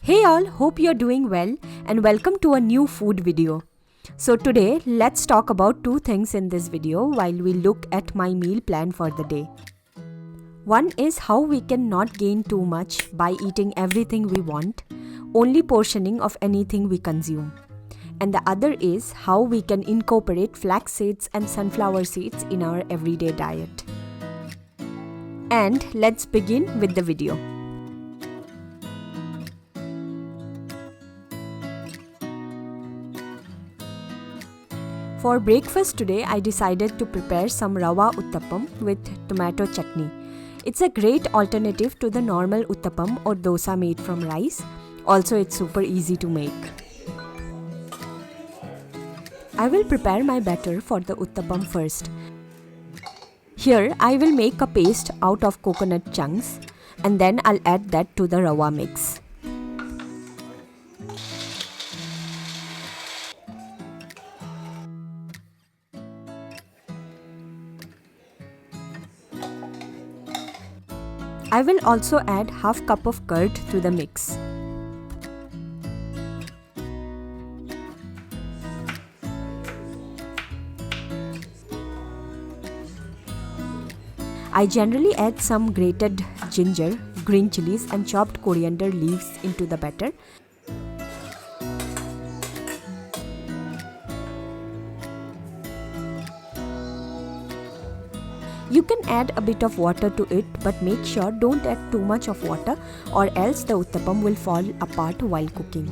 Hey all, hope you're doing well and welcome to a new food video. So today, let's talk about two things in this video while we look at my meal plan for the day. One is how we can not gain too much by eating everything we want, only portioning of anything we consume. And the other is how we can incorporate flax seeds and sunflower seeds in our everyday diet. And let's begin with the video. For breakfast today, I decided to prepare some rava uttapam with tomato chutney. It's a great alternative to the normal uttapam or dosa made from rice. Also, it's super easy to make. I will prepare my batter for the uttapam first. Here, I will make a paste out of coconut chunks and then I'll add that to the rava mix. I will also add half cup of curd to the mix. I generally add some grated ginger, green chilies and chopped coriander leaves into the batter. You can add a bit of water to it, but make sure don't add too much of water or else the uttapam will fall apart while cooking.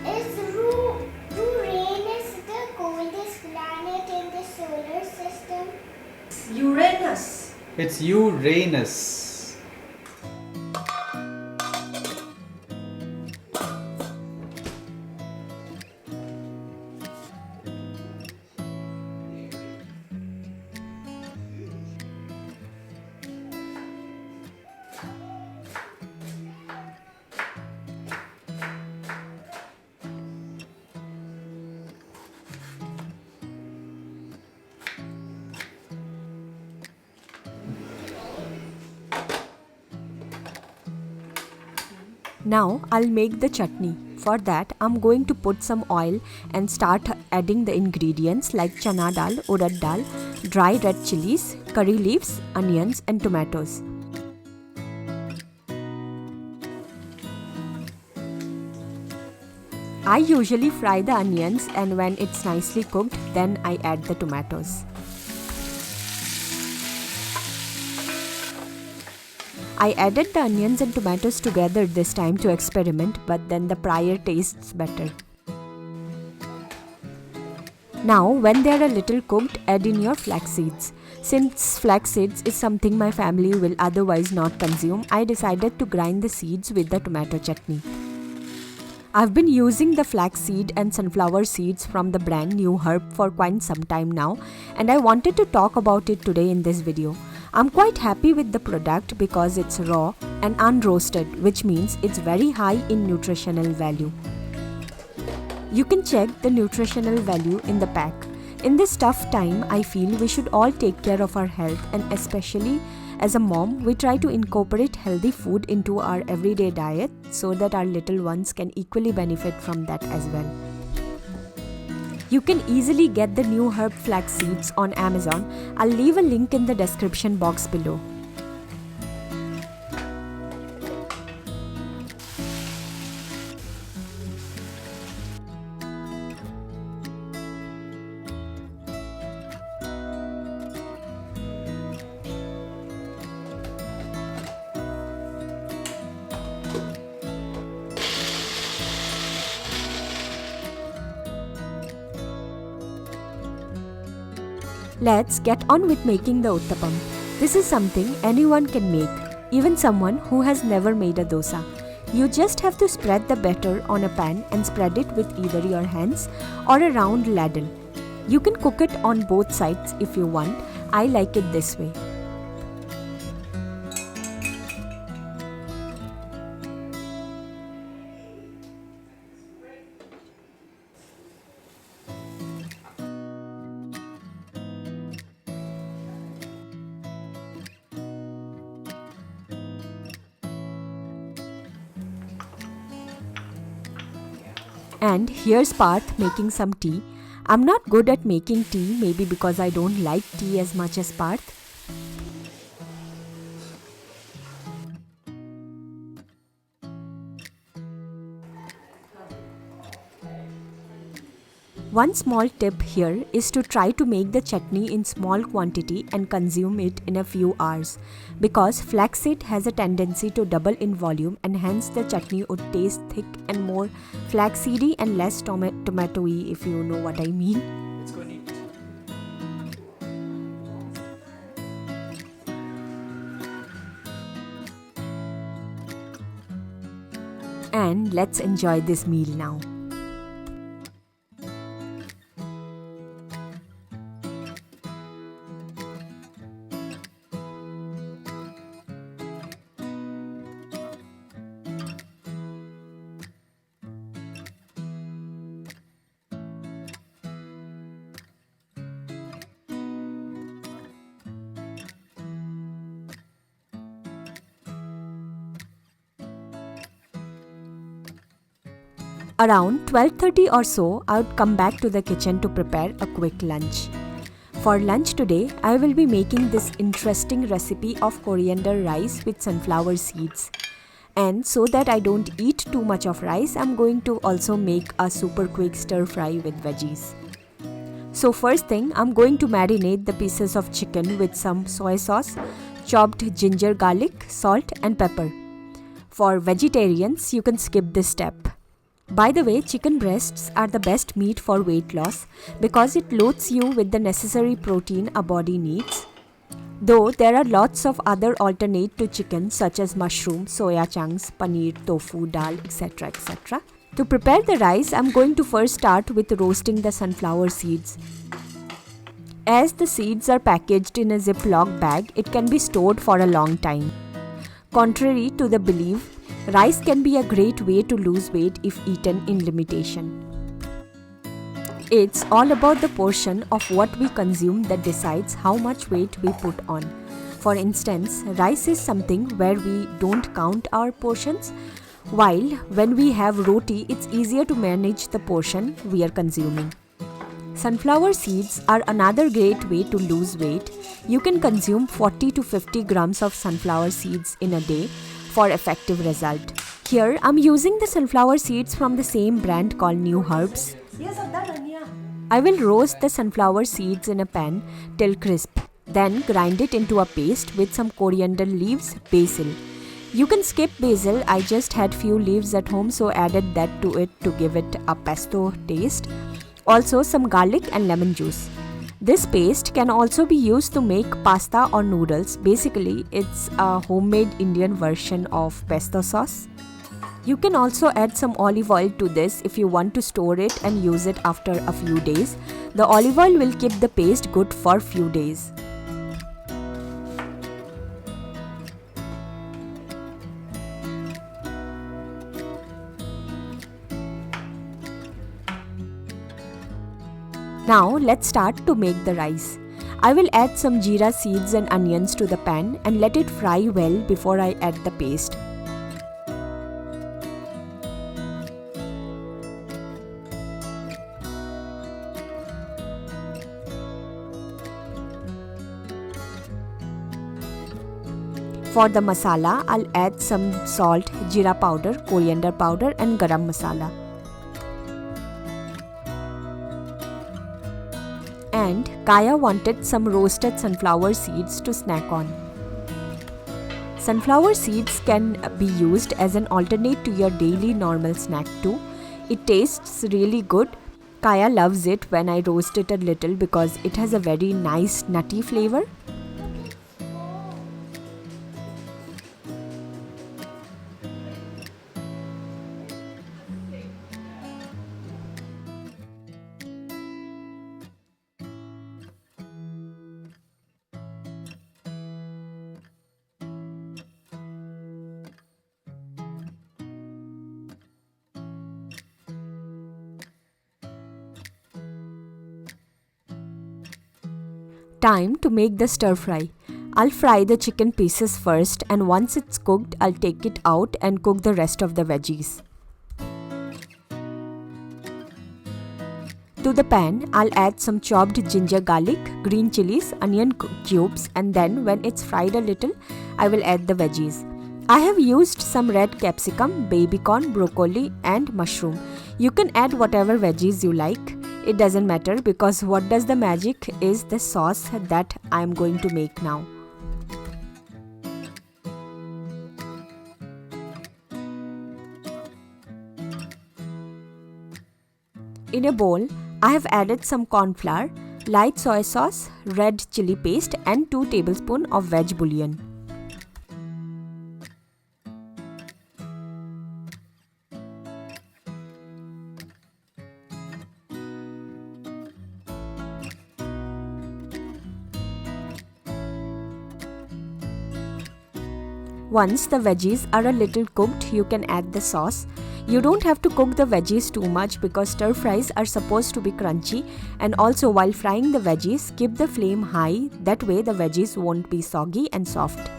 Is Uranus the coldest planet in the solar system? Uranus. It's Uranus. Now I'll make the chutney. For that, I'm going to put some oil and start adding the ingredients like chana dal, urad dal, dry red chilies, curry leaves, onions and tomatoes. I usually fry the onions and when it's nicely cooked, then I add the tomatoes. I added the onions and tomatoes together this time to experiment, but then the prior tastes better. Now, when they are a little cooked, add in your flax seeds. Since flax seeds is something my family will otherwise not consume, I decided to grind the seeds with the tomato chutney. I've been using the flax seed and sunflower seeds from the brand New Herb for quite some time now, and I wanted to talk about it today in this video. I'm quite happy with the product because it's raw and unroasted, which means it's very high in nutritional value. You can check the nutritional value in the pack. In this tough time, I feel we should all take care of our health, and especially as a mom, we try to incorporate healthy food into our everyday diet so that our little ones can equally benefit from that as well. You can easily get the New Herb flax seeds on Amazon. I'll leave a link in the description box below. Let's get on with making the uttapam. This is something anyone can make, even someone who has never made a dosa. You just have to spread the batter on a pan and spread it with either your hands or a round ladle. You can cook it on both sides if you want. I like it this way. And here's Parth making some tea. I'm not good at making tea, maybe because I don't like tea as much as Parth. One small tip here is to try to make the chutney in small quantity and consume it in a few hours, because flaxseed has a tendency to double in volume and hence the chutney would taste thick and more flaxseedy and less tomatoey, if you know what I mean. Let's go and eat. And let's enjoy this meal now. Around 12:30 or so, I would come back to the kitchen to prepare a quick lunch. For lunch today, I will be making this interesting recipe of coriander rice with sunflower seeds. And so that I don't eat too much of rice, I'm going to also make a super quick stir fry with veggies. So first thing, I'm going to marinate the pieces of chicken with some soy sauce, chopped ginger, garlic, salt and pepper. For vegetarians, you can skip this step. By the way, chicken breasts are the best meat for weight loss because it loads you with the necessary protein a body needs. Though there are lots of other alternate to chicken such as mushroom, soya chunks, paneer, tofu, dal, etc. etc. To prepare the rice, I'm going to first start with roasting the sunflower seeds. As the seeds are packaged in a Ziploc bag, it can be stored for a long time. Contrary to the belief, rice can be a great way to lose weight if eaten in limitation. It's all about the portion of what we consume that decides how much weight we put on. For instance, rice is something where we don't count our portions, while when we have roti, it's easier to manage the portion we are consuming. Sunflower seeds are another great way to lose weight. You can consume 40 to 50 grams of sunflower seeds in a day for effective result. Here I'm using the sunflower seeds from the same brand called New Herbs. I will roast the sunflower seeds in a pan till crisp, then grind it into a paste with some coriander leaves, basil. You can skip basil, I just had few leaves at home so added that to it to give it a pesto taste. Also some garlic and lemon juice. This paste can also be used to make pasta or noodles. Basically, it's a homemade Indian version of pesto sauce. You can also add some olive oil to this if you want to store it and use it after a few days. The olive oil will keep the paste good for few days. Now let's start to make the rice. I will add some jeera seeds and onions to the pan and let it fry well before I add the paste. For the masala, I'll add some salt, jeera powder, coriander powder and garam masala. And Kaya wanted some roasted sunflower seeds to snack on. Sunflower seeds can be used as an alternate to your daily normal snack too. It tastes really good. Kaya loves it when I roast it a little because it has a very nice nutty flavor. Time to make the stir fry. I'll fry the chicken pieces first and once it's cooked, I'll take it out and cook the rest of the veggies. To the pan, I'll add some chopped ginger garlic, green chilies, onion cubes, and then when it's fried a little, I will add the veggies. I have used some red capsicum, baby corn, broccoli, and mushroom. You can add whatever veggies you like. It doesn't matter because what does the magic is the sauce that I'm going to make now. In a bowl, I have added some corn flour, light soy sauce, red chili paste and 2 tablespoons of veg bouillon. Once the veggies are a little cooked, you can add the sauce. You don't have to cook the veggies too much because stir fries are supposed to be crunchy, and also while frying the veggies, keep the flame high, that way the veggies won't be soggy and soft.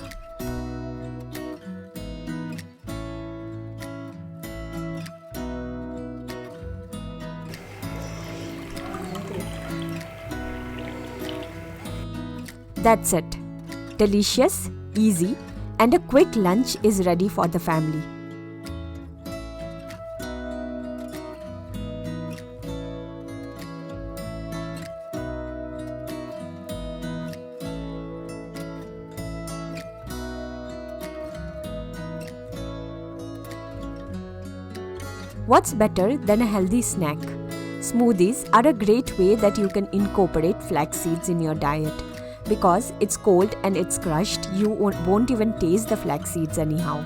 That's it. Delicious, easy, and a quick lunch is ready for the family. What's better than a healthy snack? Smoothies are a great way that you can incorporate flax seeds in your diet. Because it's cold and it's crushed, you won't even taste the flax seeds anyhow.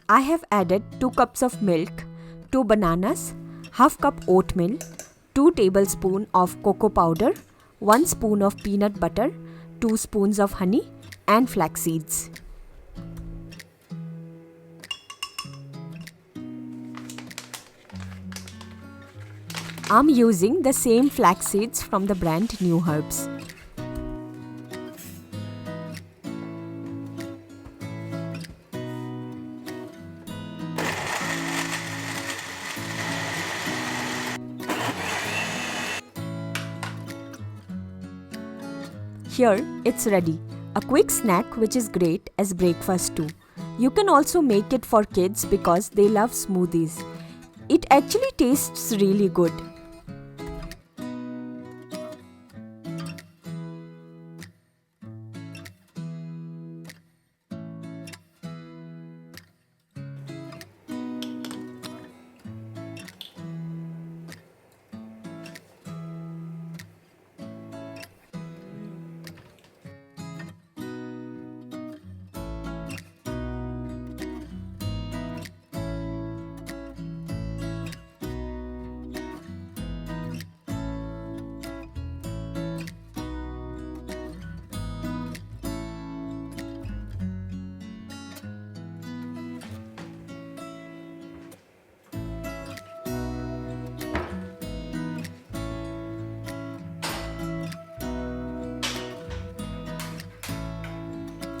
I have added 2 cups of milk, 2 bananas, half cup oatmeal, 2 tablespoons of cocoa powder, 1 spoon of peanut butter, 2 spoons of honey and flax seeds. I'm using the same flax seeds from the brand New Herbs. Here, it's ready. A quick snack which is great as breakfast too. You can also make it for kids because they love smoothies. It actually tastes really good.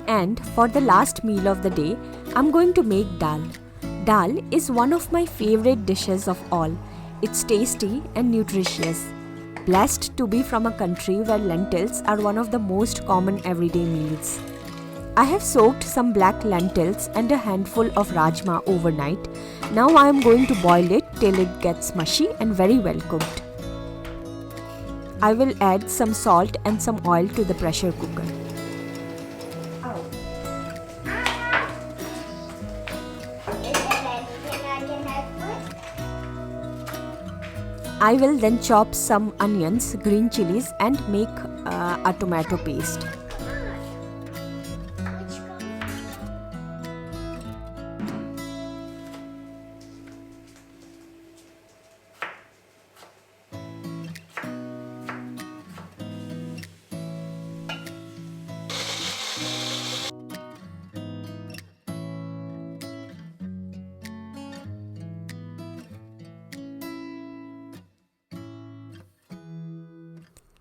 And for the last meal of the day, I'm going to make dal. Dal is one of my favorite dishes of all. It's tasty and nutritious. Blessed to be from a country where lentils are one of the most common everyday meals. I have soaked some black lentils and a handful of rajma overnight. Now I am going to boil it till it gets mushy and very well cooked. I will add some salt and some oil to the pressure cooker. I will then chop some onions, green chilies and make a tomato paste.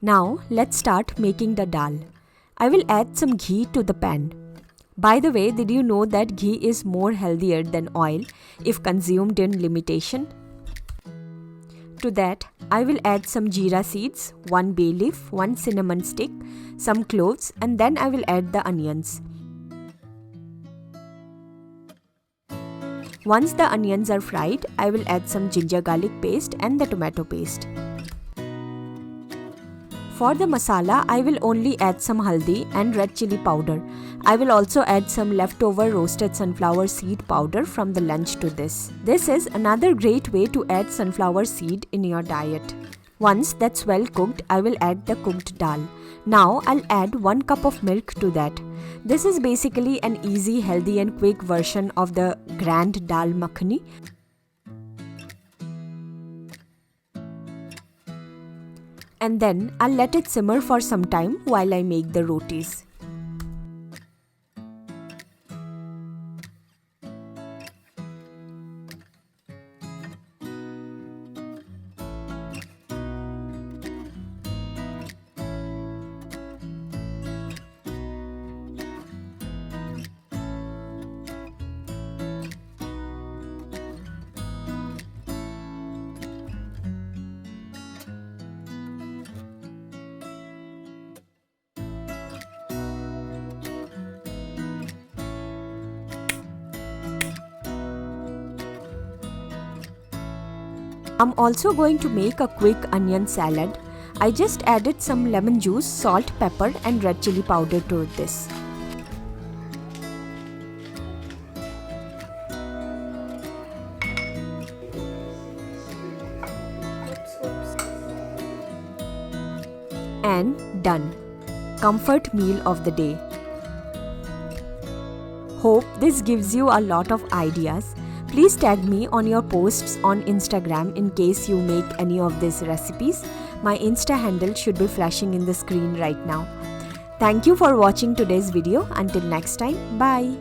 Now let's start making the dal. I will add some ghee to the pan. By the way, did you know that ghee is more healthier than oil if consumed in limitation? To that, I will add some jeera seeds, 1 bay leaf, 1 cinnamon stick, some cloves, and then I will add the onions. Once the onions are fried, I will add some ginger garlic paste and the tomato paste. For the masala, I will only add some haldi and red chili powder. I will also add some leftover roasted sunflower seed powder from the lunch to this. This is another great way to add sunflower seed in your diet. Once that's well cooked, I will add the cooked dal. Now I'll add 1 cup of milk to that. This is basically an easy, healthy and quick version of the grand dal makhani. And then I'll let it simmer for some time while I make the rotis. I'm also going to make a quick onion salad. I just added some lemon juice, salt, pepper and red chili powder to this. And done. Comfort meal of the day. Hope this gives you a lot of ideas. Please tag me on your posts on Instagram in case you make any of these recipes. My Insta handle should be flashing in the screen right now. Thank you for watching today's video. Until next time, bye.